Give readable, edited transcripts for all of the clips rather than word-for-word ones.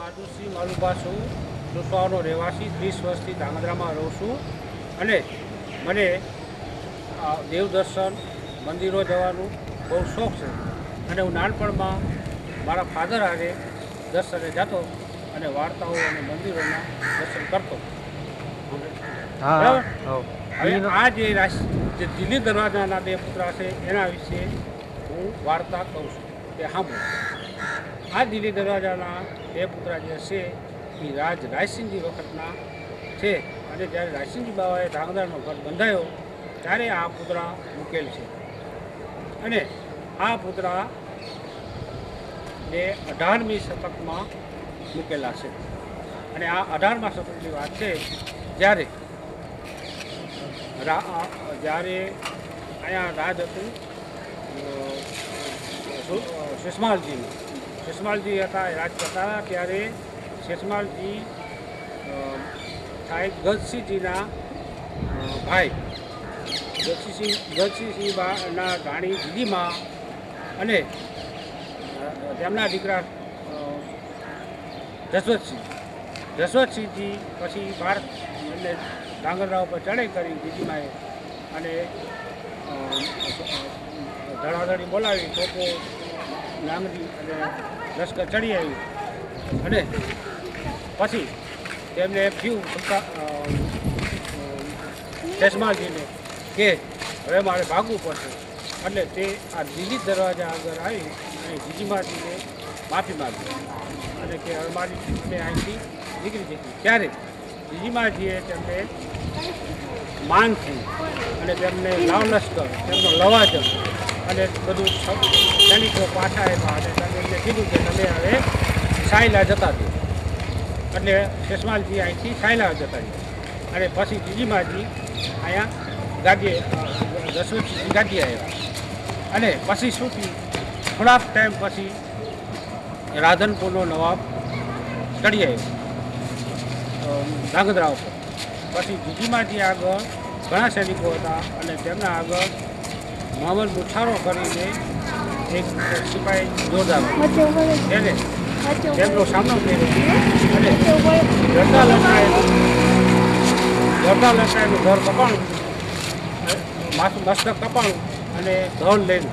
બહાદુરસિંહ માલુભા છું. સુસવાડનો રહેવાસી 30 વર્ષથી ધાંગધ્રામાં રહું છું. અને મને દેવદર્શન મંદિરો જવાનું બહુ શોખ છે. અને હું નાનપણમાં મારા ફાધર હારે દર્શને જતો અને વાર્તાઓ અને મંદિરોના દર્શન કરતો. બરાબર. હવે આ જે દિલ્હી દરવાજાના બે પુતળા છે એના વિશે હું વાર્તા કહું છું કે સાંભળો. આ દિલ્હી દરવાજાના બે પુતળા જે છે એ રાયસિંહજી વખતના છે. અને જ્યારે રાયસિંહજી બાવાએ ધાંગધ્રાનો ગઢ બંધાયો ત્યારે આ પુતળા મૂકેલ છે. અને આ પુતળા એ 18મી શતકમાં મૂકેલા છે. અને આ 18મા શતકની વાત છે જ્યારે અહીંયા રાજ હતું શેષમાલજી હતા એ રાજ કરતા હતા. ત્યારે શેષમાલજી સાહેબ ગજસિંહજીના ભાઈ ગજસિંહના રાણી દીદીમાં અને તેમના દીકરા જસવંતસિંહજી પછી ભારત એટલે ધાંગધ્રા ઉપર ચડાઈ કરી દીદીમાએ અને ધડાધડી બોલાવી તોપો નાંગરી અને લશ્કર ચડી આવ્યું. અને પછી તેમને એમ થયું શેષમાલજીને કે હવે મારે ભાગવું પડશે. એટલે તે આ દિલ્હી દરવાજા આગળ આવી અને જીજીમાજીને માફી માગી અને કે હવે મારી અમે અહીંથી નીકળી જઈએ. ત્યારે જીજીમાજીએ તેમને માનથી અને તેમને લાવ લશ્કર તેમનો લવાજમ અને બધું સૈનિકો પાછા આવ્યા અને તેમને કીધું કે તમે હવે સાયલા જતા દો. એટલે શેષમાલજી અહીંથી સાયલા જતા રહ્યા. અને પછી જીજીમાજી અહીંયા ગાદીએ જસવંતસિંહ ગાદી આવ્યા. અને પછી શું થયું, થોડાક ટાઈમ પછી રાધનપુરનો નવાબ ચડી આવ્યો ધાંગધ્રા ઉપર. પછી જીજીમાજી આગળ ઘણા સૈનિકો હતા અને તેમના આગળ મોહમ્મદ મુઠારો કરીને એક સિપાહી જોરદાર તેને તેમનો સામનો કર્યો અને જરદા લંકાએનું ઘર કપાણું, મસ્તક કપાણું અને ધન લઈને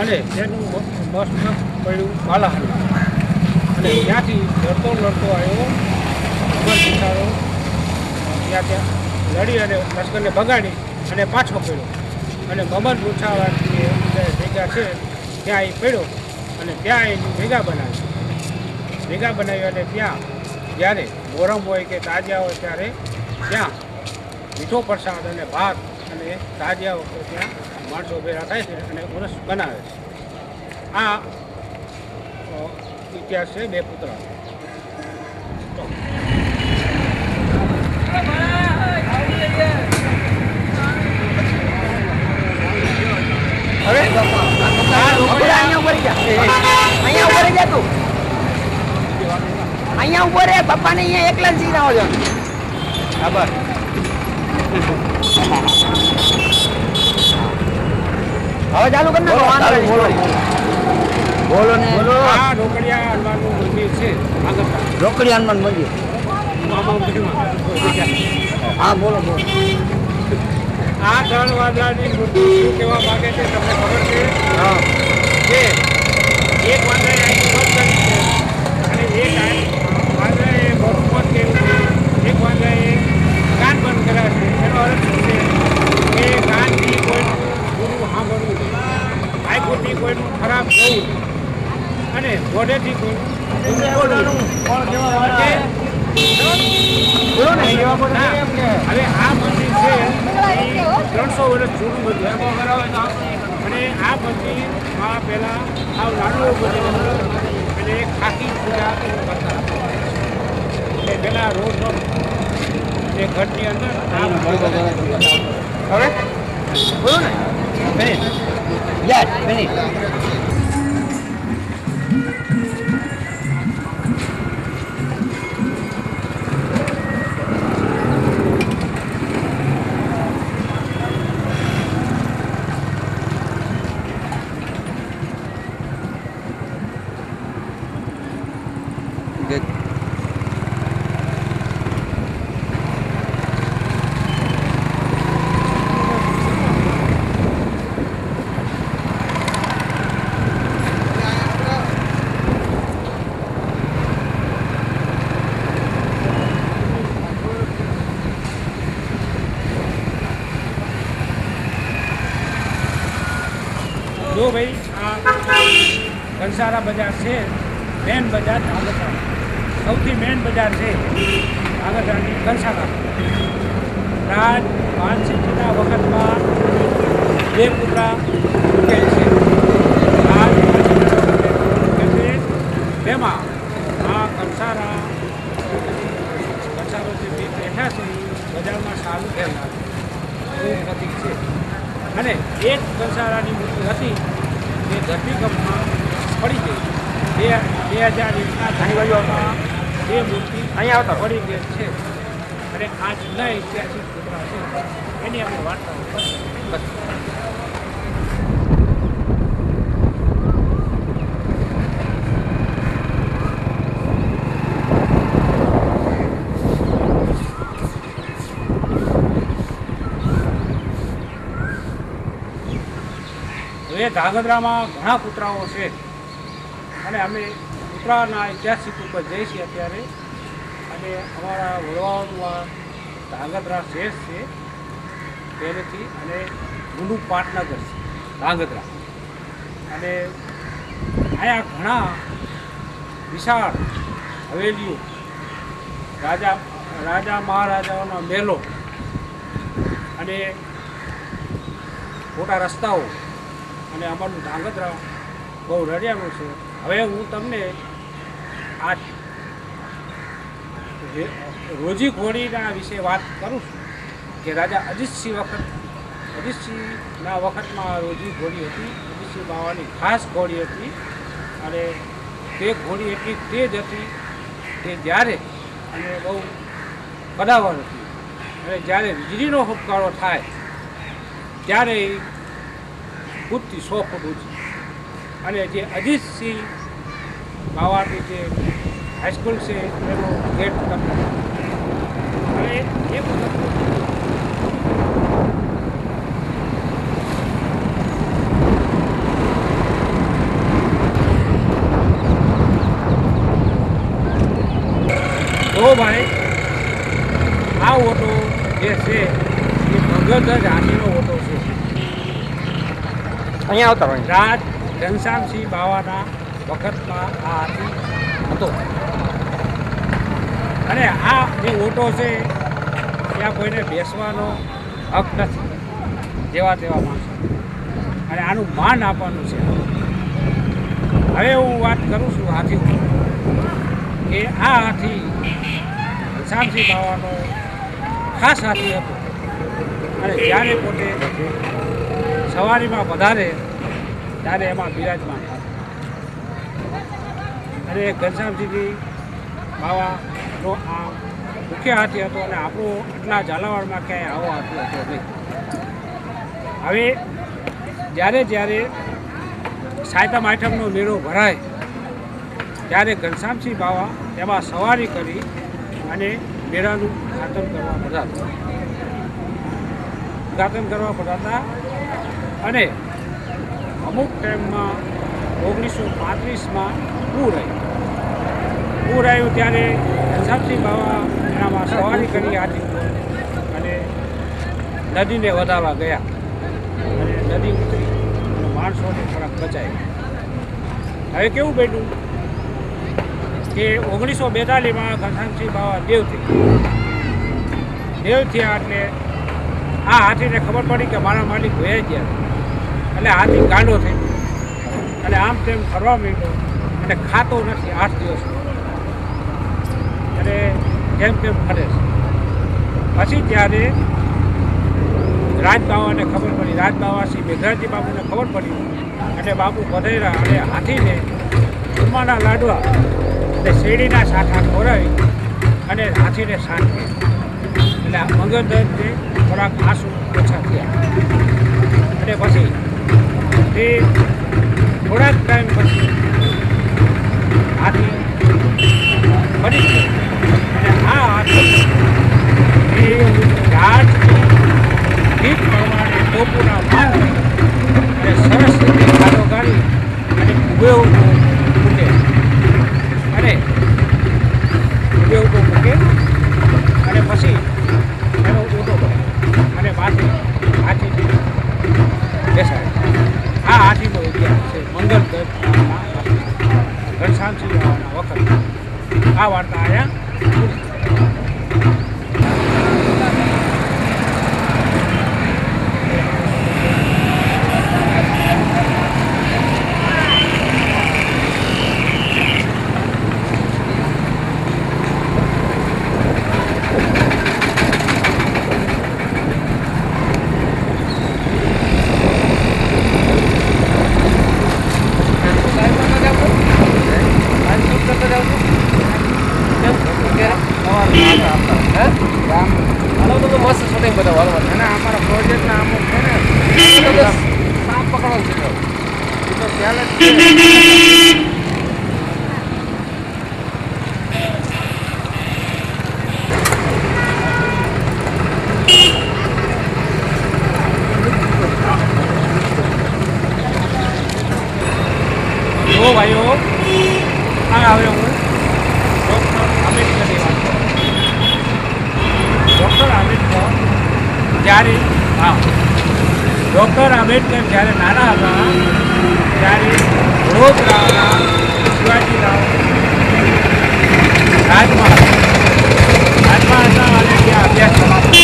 અને તેનું મસ્તક પડ્યું બાલાહાર. અને ત્યાંથી લડતો આવ્યો મોહમ્મદ મુઠારો. ત્યાં લડી અને લશ્કરને ભગાડી અને પાછો પડ્યો. અને મોહમ્મદ મુઠારાથી ભેગા છે ત્યાં એ પડ્યો અને ત્યાં એની ભેગા બનાવી અને ત્યાં જ્યારે મોરમ હોય કે તાજિયા હોય ત્યારે ત્યાં મીઠો પ્રસાદ અને ભાત અને તાજિયા વખતે ત્યાં માણસો ભેગા થાય છે અને ઉરસ બનાવે છે. આ ઇતિહાસ છે બે પુતળા. હવે અહીંયા ઉભો રે પપ્પાને અહીંયા એકલા જ શીખડાવો છો. ખબર હવે ચાલુ કરી નાખો. બોલો ને. આ રોકડિયા હનુમાનનું મંદિર છે. રોકડિયા હનુમાન મંદિર. હા બોલો. આ 3 વાદળાની મૂર્તિ શું કહેવા માગે છે તમને ખબર છે? કે એક વાદળાએ અહીં બંધ કરી છે અને એક વાદળાએ મોટું બંધ કર્યું છે. એક વાદળાએ કાન બંધ કર્યા છે. એનો અર્થ શું છે કે કાનથી કોઈનું ગુરુ સાંભળવું, આંખોથી કોઈનું ખરાબ જોવું અને મોઢેથી કોઈનું બોલવું. હવે આ મંદિર છે 300 વર્ષ જૂનું મંદિર અને આ મંદિરમાં પહેલાં આવ નાનું મંદિર અને ખાકી પૂજા કરતા એટલે પહેલાં રોજ એ ઘરની અંદર હવે બોલો ને યસ ફિનિશ. Good. જો ભાઈ આ કંસારા બજાર છે, મેન બજાર ધાંગધ્રા, સૌથી મેન બજાર છે ધાંગધ્રાની કંસારા. રાજ માનસિંહજીના વખતમાં બે પુતળા મૂકેલ છે. રાજ માનસિંહજીના વખતે મૂકેલ છે. તેમાં આ કંસારો જે બેઠા છે એ બજારમાં સારું થયેલા એવું પ્રતીક છે. અને એક કંસારાની મૂર્તિ હતી એ ધરતીકંપમાં પડી ગઈ. 2001ના જાન્યુઆરીમાં એ મૂર્તિ અહીંયા આવતા પડી ગઈ છે. અને આ જૂના ઐતિહાસિક પુતળા છે એની આપણે વાર્તાઓ કરીએ. હવે ધાંગધ્રામાં ઘણા પુતળાઓ છે અને અમે પુતળાના ઐતિહાસિક ઉપર જઈએ છીએ અત્યારે. અને અમારા વડવાઓમાં ધાંગધ્રા શેષ છે પહેલેથી, અને જૂનું પાટનગર છે ધાંગધ્રા. અને અહીંયા ઘણા વિશાળ હવેલીઓ, રાજા મહારાજાઓના મહેલો અને મોટા રસ્તાઓ, અને અમારું ધાંગધ્રા બહુ રળિયામણું છે. હવે હું તમને આ રોજી ઘોડીના વિશે વાત કરું છું કે રાજા અજીતસિંહના વખતમાં રોજી ઘોડી હતી. અજીતસિંહ બાવાની ખાસ ઘોડી હતી અને તે ઘોડી એટલી તેજ હતી કે જ્યારે અને બહુ કદાવર હતી. અને જ્યારે વીજળીનો હુબકારો થાય ત્યારે ફૂટથી 100 ફૂટ ઊંચી. અને જે અજીતસિંહ બાવાની જે હાઈસ્કૂલ છે એનો ગેટ હવે એક વખત તો ભાઈ આ ઓટો જે છે એ ભગત હાથીનો ઓટો છે. અહીંયા આવતા હોય રાજ ઘનશ્યામસિંહ બાવાના વખતમાં આ હાથી હતો. અને આ જે ઓટો છે ત્યાં કોઈને બેસવાનો હક નથી, જેવા તેવા માણસો. અને આનું માન આપવાનું છે. હવે હું વાત કરું છું હાથી ઉપર કે આ હાથી ઘનશ્યામસિંહ બાવાનો ખાસ હાથી હતો. અને જ્યારે પોતે સવારીમાં વધારે ત્યારે એમાં બિરાજમાન હતા. અને ઘનશ્યામસિંહજી બાવાનો આ મુખ્ય હાથી હતો. અને આપણો આટલા ઝાલાવાડમાં ક્યાંય આવો હાથી હતો નહીં. હવે જ્યારે સાયતમ આઠમનો મેળો ભરાય ત્યારે ઘનશ્યામસિંહ બાવા એમાં સવારી કરી અને મેળાનું ઉદ્ઘાટન કરવા પધારતા. અને અમુક ટાઈમમાં 1935માં પૂર આવ્યું ત્યારે ઘનશ્યામસિંહ બાવા એનામાં સવારી કરી હાથી અને નદીને વધારવા ગયા. અને નદી ઉતરી અને માણસોને થોડાક બચાવ્યા. હવે કેવું બેઠું કે 1942માં ઘનશ્યામસિંહ બાવા દેવ થયા. એટલે આ હાથીને ખબર પડી કે મારા માલિક વહી ગયા. એટલે હાથી ગાંડો થઈ ગયો અને આમ તેમ ફરવા માંડ્યો અને ખાતો નથી 8 દિવસ. અને જેમ તેમ ફરે છે. પછી ત્યારે રાજબાવાને ખબર પડી, રાજબાવા શ્રી મેઘરાજી બાબુને ખબર પડી. અને બાબુ પધાર્યા અને હાથીને ઉમાના લાડવા અને શેરડીના સાઠા ખવડાવી અને હાથીને શાંત કર્યો. એટલે મંગળધનને થોડાક આંસુ ઓછા થયા. અને પછી તે થોડાક ટાઈમ પછી હાથી ફરી ગયો. અને આ હાથી એ રાજની રીત પ્રમાણે ટોપુના મારી અને સરસ રીતે ખાડો ગાળી અને ઊભે મૂકે. અને ઊભે મૂકે અને પછી એનો ઊંટો કરે અને માથે હાથી બેસાડે. આ હાથીનો આ વાર્તા અહીંયા મસ્ત શૂટિંગ બધા વાળવાનું અને અમારા પ્રોજેક્ટના અમુક છે ને સાપ પકડો છે તો એ તો ખ્યાલ જ છે. જો ભાઈઓ આ હવે હું ડૉક્ટર આંબેડકરની વાત કરું. ડૉક્ટર આંબેડકર જ્યારે ડૉક્ટર આંબેડકર જ્યારે નાના હતા ત્યારે વડોદરાના શિવાજીરાવ રાજમાં હતા અને ત્યાં અભ્યાસ કરતા હતા.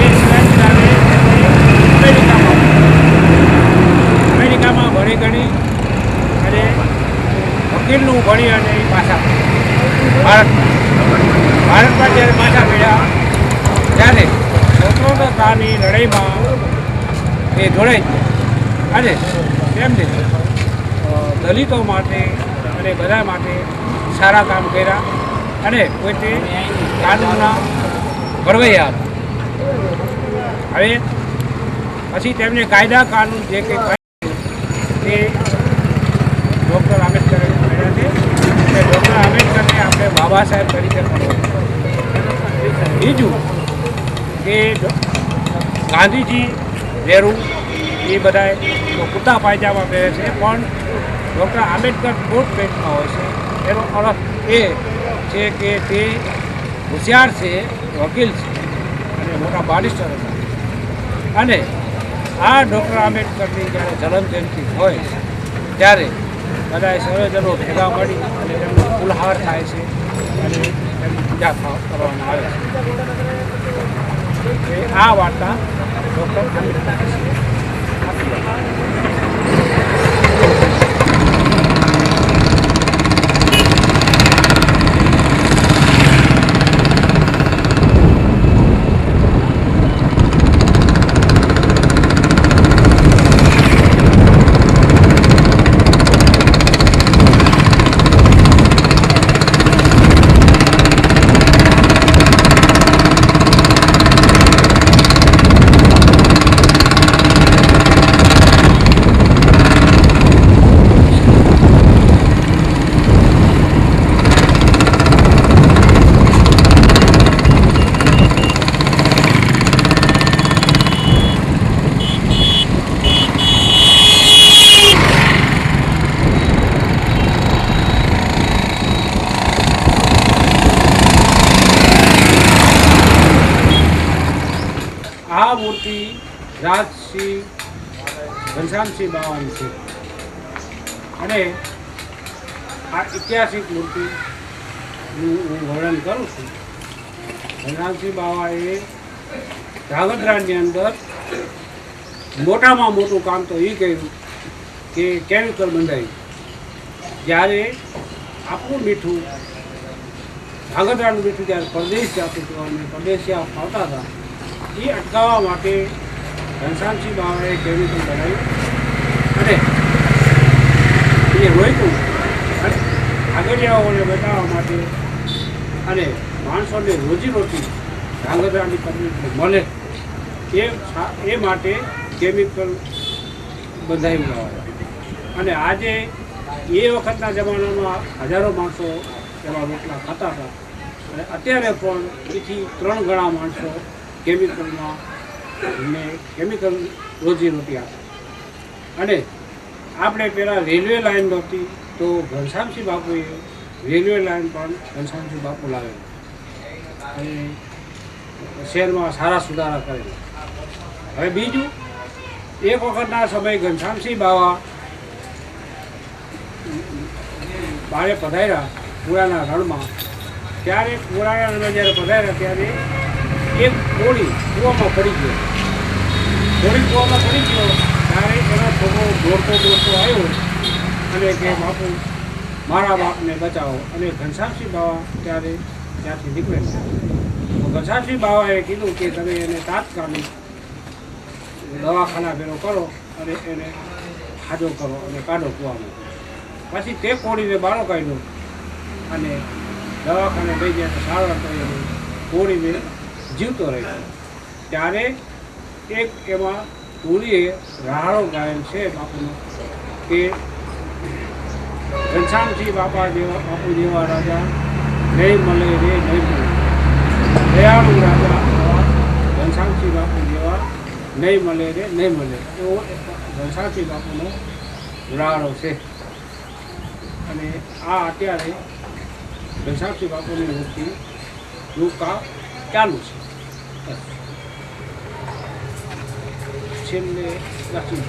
એ શિવાજીરાવે અમેરિકામાં ભણી ગણી અને વકીલનું ભણી અને એ પાછા ભારતમાં જ્યારે પાછા મળ્યા ત્યારે સ્વતંત્રતાની લડાઈમાં એ જોડાઈ ગયા અને તેમને દલિતો માટે અને બધા માટે સારા કામ કર્યા અને પોતે કાનૂનના ઘડવૈયા હતા. હવે પછી તેમને કાયદા કાનૂન જે કંઈ તે ડૉક્ટર આંબેડકરે કર્યા છે. અને ડૉક્ટર આંબેડકરને આપણે બાબા સાહેબ તરીકે પણ બીજું કે ગાંધીજી નહેરુ એ બધાએ તો કુર્તા પાયજામા પહેરે છે પણ ડૉક્ટર આંબેડકર કોટ પેન્ટમાં હોય છે. એનો અર્થ એ છે કે તે હોશિયાર છે, વકીલ છે અને મોટા બારિસ્ટર હતા. અને આ ડૉક્ટર આંબેડકરની જ્યારે જન્મજયંતિ હોય ત્યારે બધાએ સર્વજનો ભેગા મળી અને તેમનો ફૂલહાર થાય છે અને તેમની પૂજા કરવામાં આવે છે. આ વાર્તા ડૉક્ટર આંબેડકર આ મૂર્તિ રાજસિંહ ઘનશ્યામસિંહ બાવાની છે અને આ ઐતિહાસિક મૂર્તિનું હું વર્ણન કરું છું. ઘનશ્યામસિંહ બાવાએ ધ્રાંગધ્રાની અંદર મોટામાં મોટું કામ તો એ કર્યું કે કેમિકલ બંધાયું. જ્યારે આપણું મીઠું ધ્રાંગધ્રાનું મીઠું જ્યારે પરદેશ જતું હતું અને પરદેશિયા આવતા હતા એ અટકાવવા માટે ઘનશ્યામસિંહ બાવાએ કેમિકલ બનાવ્યું અને એ રોક્યું અને આગળિયાઓને બતાવવા માટે અને માણસોને રોજીરોટી ધ્રાંગધ્રાની પબ્લિકને મળે એ માટે કેમિકલ બંધાયું લાવ્યા. અને આજે એ વખતના જમાનામાં હજારો માણસો એવા રોટલા ખાતા હતા અને અત્યારે પણ એથી 3 ગણા માણસો કેમિકલમાં ને કેમિકલ રોજીરોટી આપે. અને આપણે પહેલાં રેલવે લાઇન નહોતી તો ઘનશ્યામસિંહ બાપુએ રેલવે લાઇન પણ ઘનશ્યામસિંહ બાપુ લાવેલા અને શહેરમાં સારા સુધારા કરેલા. હવે બીજું એક વખતના સમયે ઘનશ્યામસિંહ બાવા બારે પધાર્યા પુરાના રણમાં, ત્યારે પુરાના રણમાં જ્યારે પધાર્યા ત્યારે એક કોળી કૂવામાં પડી ગયો. કોળી કૂવામાં પડી ગયો ત્યારે એનો છોકરો દોડતો આવ્યો અને કે બાપુ મારા બાપને બચાવો. અને ઘનશ્યામસિંહ બાવા ત્યારે ત્યાંથી નીકળેલા. તો ઘનશ્યામસિંહ બાવાએ કીધું કે તમે એને તાત્કાલિક દવાખાના ભેરો કરો અને એને હાજો કરો અને કાઢો કૂવામાં. પછી તે કોળીને બાળો કાઢ્યો અને દવાખાને લઈ ગયા તો સારવાર કરી અને કોળીને જીવતો રહ્યો. ત્યારે એક એમાં કોળીએ રાહાડો ગાયેલ છે બાપુનો કે ઘનશ્યામસિંહ બાપુ જેવા રાજા નહીં મળે રે નહીં મળે. દયાળુ રાજા ઘનશ્યામસિંહ બાપુ જેવા નહીં મળે રે નહીં મળે. એવો ઘનશ્યામસિંહ બાપુનો રાહાડો છે. અને આ અત્યારે ઘનશ્યામસિંહ બાપુની મૂર્તિનું કામ ચાલુ છે. છેલ્લે લખી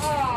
આ